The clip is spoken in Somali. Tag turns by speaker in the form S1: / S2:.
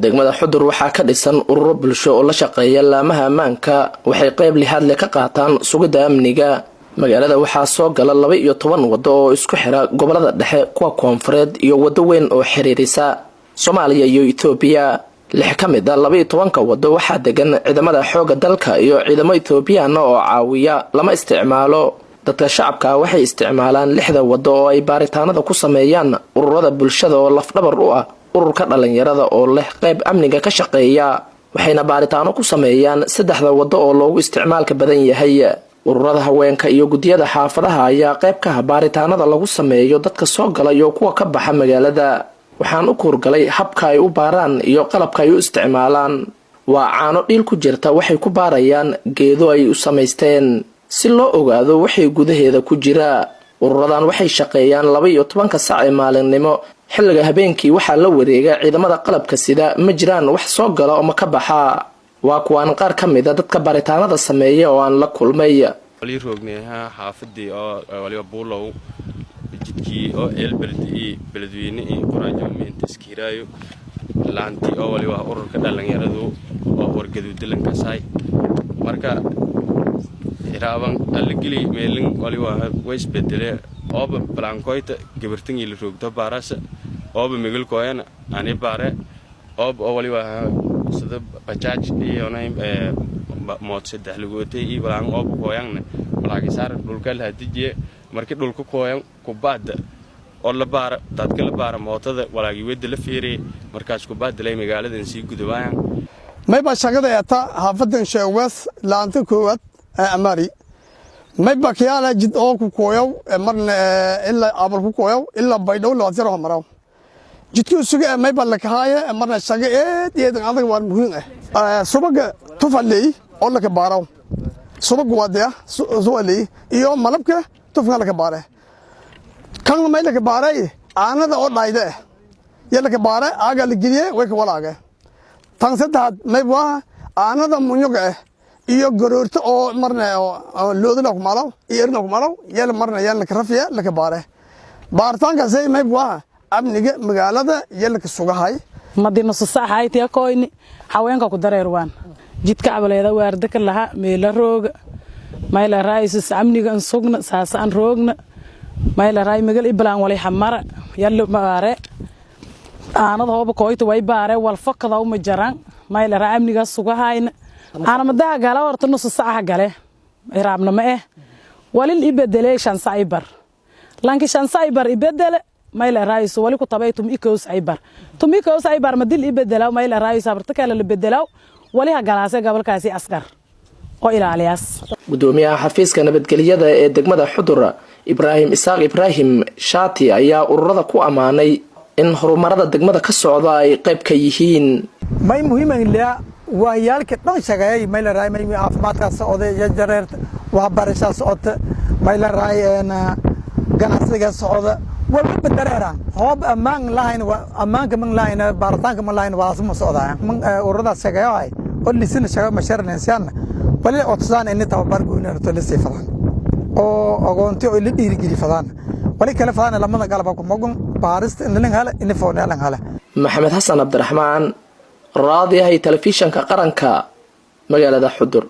S1: degmada Xudur waxaa ka dhisan ururo bulsho oo la shaqeeya laamaha ammaanka waxay qayb lixaad leh ka qaataan sugidda amniga magaalada waxaa soo gala 12 wado oo isku xira gobolada dhexe kuwa koonfureed iyo wado weyn oo xiriirisa Soomaaliya iyo Itoobiya lix ka mid ah 12 wado waxaa degan ciidamada xooga dalka iyo ciidamo Itoobiyaan oo caawiya lama isticmaalo dadka shacabka waxay isticmaalaan lixda wado oo ay baaritaanada ku sameeyaan ururada bulshada oo lafdhabar u ah ururka dhalinyarada oo leh qayb amniga ka shaqeeya waxayna baaritaano ku sameeyaan saddexda wado oo loogu isticmaalka badan yahay ururada haweenka iyo gudiyada xaafadaha ayaa qayb ka ah baaritaanada lagu sameeyo dadka soo galay iyo kuwa ka baxa magaalada waxaan u kuurgalay habka ay u baaraan iyo qalabka ay u isticmaalaan waa caano dhiil ku jirta waxay ku baarayaan geedo ay u samaysteen si loo ogaado waxay gudaheeda ku jira ururadan waxay shaqeeyaan 12 saac ee maalinimo xilliga habeenkii waxaa la wareega ciidamada qalabka sida ma jiraan wax soo gala oo ka baxa waa kuwaan qaar ka mid ah dadka baaritaanada sameeya oo aan la kulmay
S2: wali roogneha xaafadii oo waliba buulow jidkii oo beledweyne iyo qoraajo meenta iskiiraayo laanti oo waliba ururka dhalinyaradu oo wargaduudilanka saay marka iraaban algili meelin waliba way isbedele oo blankoyta gabartan ila roogto baarasa oo migil kooyana ani baare oo waliba sida bajaaj iyo mood saddex lugootay iyo balan oo kooyana walaga saar dhulka la hadijiye markii dhulka kooyan ku baada oo la baara dadka la baara mootada walaagi wada la fiiray markaas ku baadlay magaaladan si gudubaan
S3: may ba shaqada ta haafadan sheewas laanta koowad amari may ba kiyaala jid oo ku kooyow marna illa abal ku kooyow illa baydhow la zero maraw jidku suga may ba la kaaya marna shaqa eed adag waan muhiim ah subaga tufalay oo la ka baaraw subag wada suwali iyo malabka tufka la ka baaray kan may la ka baaray aanada oo dhayda yalla ka baaray aaga la giliye way ka walaaga tan saddex may waa aanada munyuga iyo garoorta oo marna loodana ku malaw iyo erna ku malaw yalla marna yalla ka rafiya la ka baaray baartaanka say may waa amniga magaalada yalla ka sugahay
S4: madina saxay tii kooyni haweenka ku dareerwaan jidka abaleeda waarda ka laha meel roog mayla raayis amniga sugna saasan roogna mayla raay magal iblaan wali xamara yalla maare aanada hooba kooyto way baare wal fakada uma jaraan mayla raay amniga sugahayna ana madaa gala horta nus saax gale iraabna ma walil ibedele shan cyber lanki shan cyber ibedele mayla raayis wali ku tabaytum ikoos cyber madil ibedela mayla raayis abarta kala la bedelaw wali ha galaasay gobolkaasi askar oo ilaaliyaas
S1: gudoomiyaha xafiiska nabadgelyada ee degmada Xudur Ibrahim Isaaq Ibrahim Shaati ayaa ururada ku amaanay in horumarada degmada ka socda ay qayb ka yihiin
S5: may muhiim ah waa yaalka dhan shaqeeyay mayla raay may caafimaadka socda jareerta waa barashada socda mayla raay ganacsiga socda wala badareeraan hoob amaan lahayn amaanka man lahayn baaritaanka man lahayn waa asma socdaan ururada shaqeeyay oo lisina shaqa mashaariicsan wali odsaan in tababar go'naarto la siifadaan oo agoonti oo la dhiirigeli fadaan wali kala fadaan lamada galaba ku mogon baarista in la hela in foonaalan hala
S1: Maxamed Xasan Abdiraxmaan raadiyaha telefishanka qaranka magaalada Xudur.